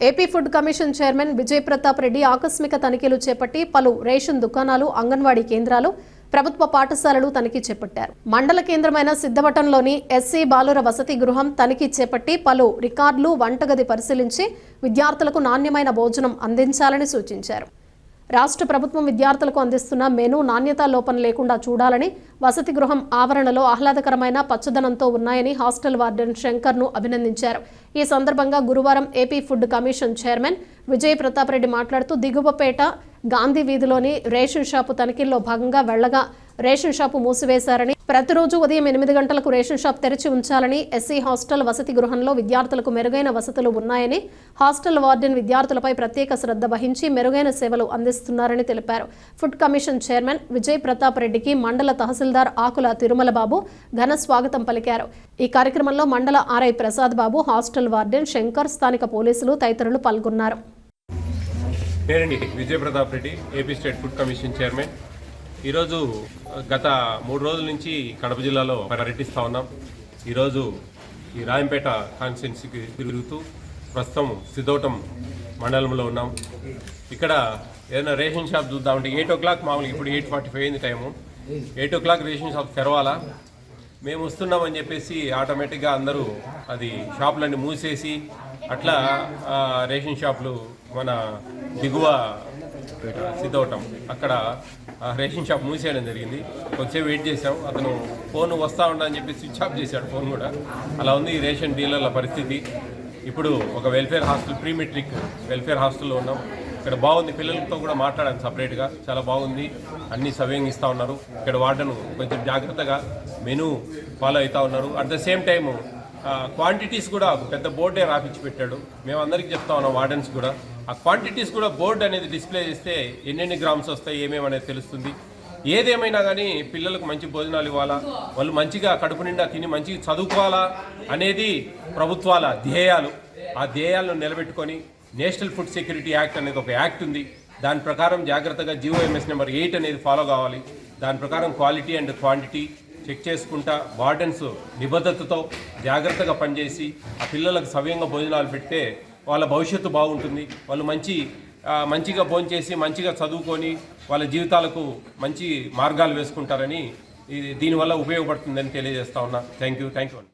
AP food commission chairman Vijay Pratap Reddy ఆకస్మిక తనిఖీలు చేపట్టి పలు రేషన్ దుకాణాలు, అంగన్వాడీ కేంద్రాలు, ప్రభుత్వ పాఠశాలలు తనిఖీ చేపట్టారు. మండల కేంద్రమైన సిద్ధవటంలోని ఎస్సీ బాలుర వసతి గృహం తనిఖీ చేపట్టి పలు రికార్డులు, వంటగది పరిశీలించి విద్యార్థులకు నాణ్యమైన భోజనం అందించాలని సూచించారు. రాష్ట్ర ప్రభుత్వం విద్యార్థులకు అందిస్తున్న మెనూ నాణ్యతా లోపం లేకుండా చూడాలని, వసతి గృహం ఆవరణలో ఆహ్లాదకరమైన పచ్చదనంతో ఉన్నాయని హాస్టల్ వార్డెన్ శంకర్ను అభినందించారు. ఈ సందర్భంగా గురువారం AP food commission chairman Vijay Pratap Reddy మాట్లాడుతూ దిగువపేట గాంధీ వీధిలోని రేషన్ షాపు తనిఖీల్లో భాగంగా వెళ్లగా రేషన్ షాపు మూసివేశారని, ప్రతిరోజు ఉదయం 8 గంటలకు రేషన్ షాప్ తెరిచి ఉంచాలని, ఎస్సీ హాస్టల్ వసతి గృహంలో విద్యార్థులకు మెరుగైన వసతులు ఉన్నాయని, హాస్టల్ వార్డెన్ విద్యార్థులపై ప్రత్యేక శ్రద్ధ వహించి మెరుగైన సేవలు అందిస్తున్నారని తెలిపారు. Food commission chairman Vijay Pratap రెడ్డికి మండల తహసీల్దార్ ఆకుల తిరుమల బాబు ఘన స్వాగతం పలికారు. ఈ కార్యక్రమంలో మండల RI Prasad Babu, hostel warden Shankar, స్థానిక పోలీసులు తదితరులు పాల్గొన్నారు. Vijay Pratap Reddy, AP state food commission chairman. ఈరోజు గత 3 రోజుల నుంచి కడప జిల్లాలో పర్యటిస్తూ ఉన్నాం. ఈరోజు ఈ రాయంపేట కాన్స్టిట్యున్సీకి తిరుగుతూ ప్రస్తుతం సిద్ధవటం మండలంలో ఉన్నాం. ఇక్కడ ఏదైనా రేషన్ షాప్ చూద్దామంటే 8 o'clock, మామూలుగా ఇప్పుడు 8:45 అయింది టైము. 8 o'clock రేషన్ షాప్ తెరవాలా, మేము వస్తున్నామని చెప్పేసి ఆటోమేటిక్గా అందరూ అది షాపులన్నీ మూసేసి అట్లా రేషన్ షాపులు మన దిగువ సిద్ధవటం అక్కడ రేషన్ షాప్ మూసేయడం జరిగింది. కొంచెంసేపు వెయిట్ చేసాం. అతను ఫోన్ వస్తూ ఉండని చెప్పి స్విచ్ ఆఫ్ చేశాడు ఫోన్ కూడా. అలా ఉంది ఈ రేషన్ డీలర్ల పరిస్థితి. ఇప్పుడు ఒక welfare hostel, pre matric welfare హాస్టల్లో ఉన్నాం. ఇక్కడ బాగుంది, పిల్లలతో కూడా మాట్లాడాను సపరేట్గా, చాలా బాగుంది, అన్నీ సవ్యంగా ఇస్తూ ఉన్నారు. ఇక్కడ వార్డెన్ కొంచెం జాగ్రత్తగా మెనూ ఫాలో అవుతూ ఉన్నారు. At the same time quantities కూడా పెద్ద బోర్డే రాపించి పెట్టాడు. మేము అందరికీ చెప్తా ఉన్నాం, వార్డెన్స్ కూడా ఆ క్వాంటిటీస్ కూడా బోర్డు అనేది డిస్ప్లే చేస్తే ఎన్నెన్ని గ్రామ్స్ వస్తాయి, ఏమేమనేది తెలుస్తుంది. ఏదేమైనా కానీ పిల్లలకు మంచి భోజనాలు ఇవ్వాలా, వాళ్ళు మంచిగా కడుపు నిండా తిని మంచిగా చదువుకోవాలా అనేది ప్రభుత్వాల ధ్యేయాలు. ఆ ధ్యేయాలను నిలబెట్టుకొని నేషనల్ ఫుడ్ సెక్యూరిటీ యాక్ట్ అనేది ఒక యాక్ట్ ఉంది. దాని ప్రకారం జాగ్రత్తగా GOMS నెంబర్ 8 అనేది ఫాలో కావాలి. దాని ప్రకారం క్వాలిటీ అండ్ క్వాంటిటీ చెక్ చేసుకుంటా వార్డెన్స్ నిబద్ధతతో జాగ్రత్తగా పనిచేసి ఆ పిల్లలకు సవ్యంగా భోజనాలు పెడితే వాళ్ళ భవిష్యత్తు బాగుంటుంది. వాళ్ళు మంచిగా భోంచేసి మంచిగా చదువుకొని వాళ్ళ జీవితాలకు మంచి మార్గాలు వేసుకుంటారని, దీనివల్ల ఉపయోగపడుతుందని తెలియజేస్తా ఉన్నా. Thank you.